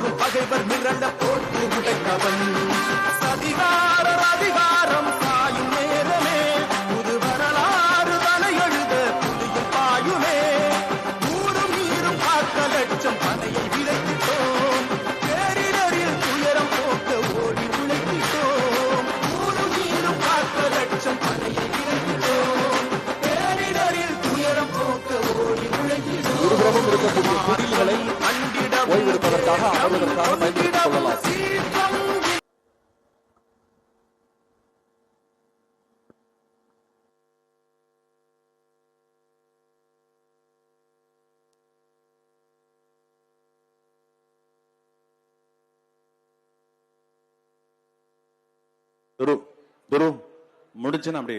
போகும் பகைவர் மிரண்ட போட்டு உடைத்தவன் சதிகார அதிகாரம் சாயும் நேரமே புது வரலாறு தலை எழுத புதிய பாயுமே ஊரும் நீரும் பார்க்க லட்சம் பனையை விதைத்திட்டோம் பேரிடரில் துயரம் போக்க ஓடி உழைத்திட்டோம் ஊரும் நீரும் பார்க்க லட்சம் பனையை விதைத்திட்டோம் பேரிடரில் துயரம் போக்க ஓடி உழைத்திட்டோம் இருபுறமும் இருக்கக்கூடிய குடில்களை ஓய்வெடுப்பதற்காக அமர்வதற்காக பயன்படுத்திக் கொள்ளலாம். துரு முடிச்சுன்னு அப்படி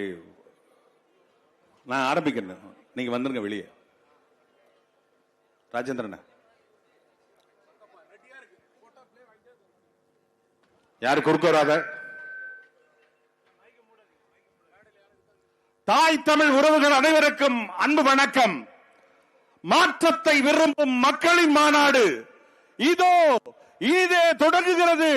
நான் ஆரம்பிக்கிறேன். நீங்க வந்துருங்க வெளியே. ராஜேந்திரன் யாரு குறுக்க வராத. தாய் தமிழ் உறவுகள் அனைவருக்கும் அன்பு வணக்கம். மாற்றத்தை விரும்பும் மக்களின் மாநாடு இதோ இதே தொடங்குகிறது.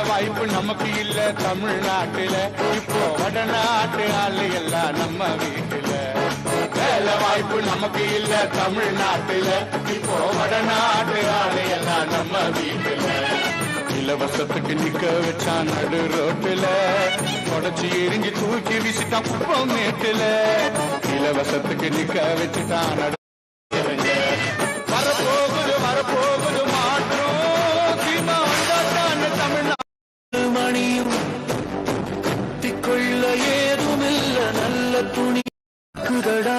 வாய்ப்பு நமக்கு இல்ல தமிழ்நாட்டுல, இப்போ வடநாட்டு ஆளு எல்லாம் நம்ம வீட்டுல. வேலை வாய்ப்பு நமக்கு இல்ல தமிழ்நாட்டுல, இப்போ வடநாட்டு ஆளு எல்லாம் நம்ம வீட்டுல. இலவசத்துக்கு நிக்க வச்சான் நடு ரோட்டுல, உடச்சி எரிஞ்சு தூக்கி வீசிட்டான் குப்பம் மேட்டுல. இலவசத்துக்கு நிக்க வச்சுட்டான் நடு. வரப்போகுது வரப்போகுது மாற்றம், சீமா வந்தாதான் தமிழ்நாடு. மணியும் திக்கொள்ள ஏதுமில்ல நல்ல துணி குதடா.